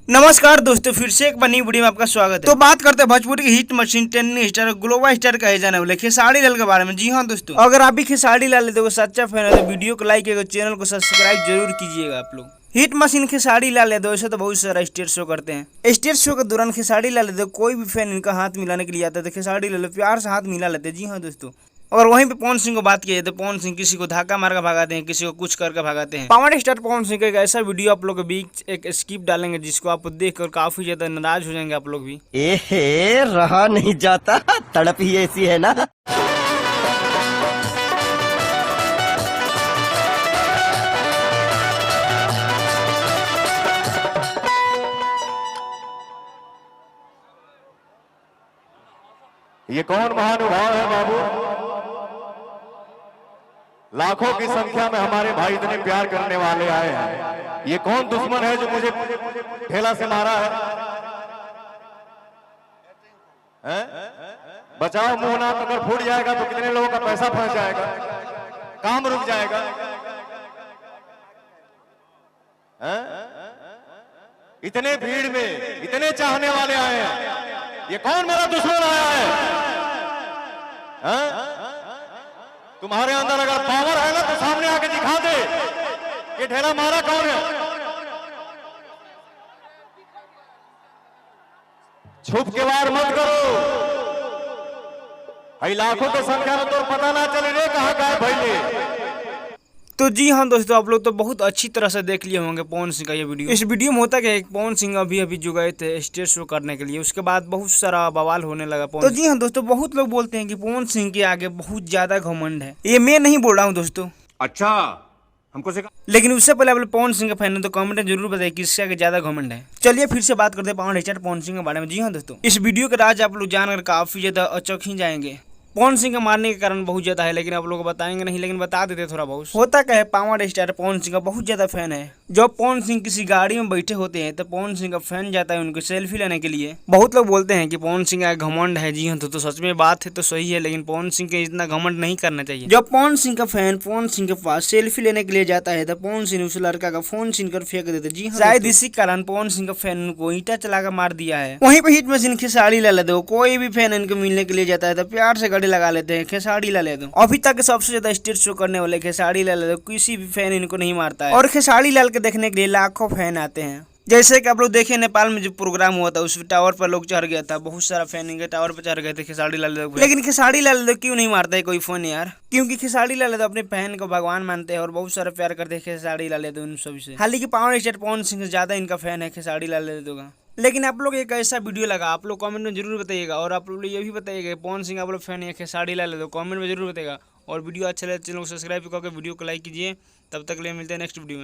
नमस्कार दोस्तों, फिर से एक बार नई वीडियो में आपका स्वागत है। तो बात करते हैं भोजपुरी की hit machine, tennis star, global star कहे जाने वाले खेसारी लाल के बारे में। जी हाँ दोस्तों, अगर आप भी खेसारी लाल देखो सच्चा फैन है तो वीडियो को लाइक करेगा, चैनल को सब्सक्राइब जरूर कीजिएगा आप लोग। हिट मशीन खेसारी लाल यादव ऐसे तो बहुत सारा स्टेज शो करते हैं। स्टेज शो के दौरान खेसारी लाल यादव कोई भी फैन इनका हाथ मिलाने के लिए आता है तो खेसारी लाल प्यार से हाथ मिला लेते हैं। जी हाँ दोस्तों, और वहीं पे पवन सिंह को बात की जाए तो पवन सिंह किसी को धक्का मार कर भगाते हैं, किसी को कुछ करके भगाते हैं। पावर स्टार पवन सिंह का एक ऐसा वीडियो आप लोग के बीच एक स्किप डालेंगे जिसको आप देखकर काफी ज्यादा नाराज हो जाएंगे आप लोग भी। एहे रहा नहीं जाता, तड़प ही ऐसी है ना। ये कौन महानुभाव है बाबू? लाखों की संख्या में हमारे भाई इतने प्यार करने वाले आए हैं। ये कौन दुश्मन है जो मुझे ठेला से मारा है? बचाओ मुंह ना, अगर फूट जाएगा तो कितने लोगों का पैसा फंस जाएगा, काम रुक जाएगा। इतने भीड़ में इतने चाहने वाले आए हैं, ये कौन मेरा दुश्मन आया है? तुम्हारे अंदर अगर पावर है ना तो सामने आके दिखा दे, ये ढेला मारा कौन है? छुप के वार मत करो। लाखों की संख्या में तो पता ना चले रे कहाँ गायब भइले। तो जी हाँ दोस्तों, आप लोग तो बहुत अच्छी तरह से देख लिए होंगे पवन सिंह का ये वीडियो। इस वीडियो में होता क्या है, पवन सिंह अभी जो गए थे स्टेज शो करने के लिए, उसके बाद बहुत सारा बवाल होने लगा पवन। तो जी हाँ दोस्तों, बहुत लोग बोलते हैं कि पवन सिंह के आगे बहुत ज्यादा घमंड है। ये मैं नहीं बोल रहा हूँ दोस्तों, अच्छा हमको सिखा। लेकिन उससे पहले आप लोग पवन सिंह के फैन है तो कमेंट में जरूर बताइए किसके आगे ज्यादा घमंड है। चलिए फिर से बात करते हैं पावर स्टार पवन सिंह के बारे में। जी हाँ दोस्तों, इस वीडियो के राज आप लोग जानकर काफी ज्यादा अचौक ही जाएंगे। पवन सिंह का मारने के कारण बहुत ज्यादा है, लेकिन आप लोग को बताएंगे नहीं, लेकिन बता देते थोड़ा बहुत। होता क्या है, पावर स्टार पवन सिंह का बहुत ज्यादा फैन है। जब पवन सिंह किसी गाड़ी में बैठे होते हैं तो पवन सिंह का फैन जाता है उनकी सेल्फी लेने के लिए। बहुत लोग बोलते हैं कि पवन सिंह का घमंड है। जी हाँ तो सच में बात है तो सही है, लेकिन पवन सिंह के इतना घमंड नहीं करना चाहिए। जब पवन सिंह का फैन पवन सिंह के पास सेल्फी लेने के लिए जाता है तो पवन सिंह उस लड़का का फोन छीन कर फेंक देते। जी हाँ, शायद इसी कारण पवन सिंह का फैन उनको ईंटा चलाकर मार दिया है। वहीं पे हिट मशीन खेसारी लाल यादव कोई भी फैन इनको मिलने के लिए जाता है तो प्यार से गले लगा लेते हैं खेसारी लाल यादव। अभी तक सबसे ज्यादा स्टेज शो करने वाले खेसारी लाल यादव, किसी भी फैन इनको नहीं मारता है। और खेसारी लाल के देखने के लिए लाखों फैन आते हैं। जैसे कि आप लोग देखे नेपाल में जो प्रोग्राम हुआ था उस टावर पर लोग चढ़ गया था, बहुत सारा फैन इनके टावर पर चढ़ गए थे खेसारी लाल यादव। लेकिन खेसारी लाल यादव क्यों नहीं मारता है कोई फोन यार? क्योंकि खेसारी लाल यादव अपने फैन को भगवान मानते हैं और बहुत सारा प्यार करते हैं खेसारी लाल यादव उन सभी से। हालांकि पावर स्टार पवन सिंह से ज्यादा इनका फैन है खेसारी लाल यादव का। लेकिन आप लोग एक ऐसा वीडियो लगा, आप लोग कमेंट में जरूर बताइएगा। और आप लोग ये भी बताइएगा पवन सिंह आप लोग फैन है खेसारी लाल यादव, कमेंट में जरूर बताइएगा। और वीडियो अच्छा लगे चैनल को सब्सक्राइब करके वीडियो को लाइक कीजिए। तब तक के लिए मिलते हैं नेक्स्ट वीडियो में।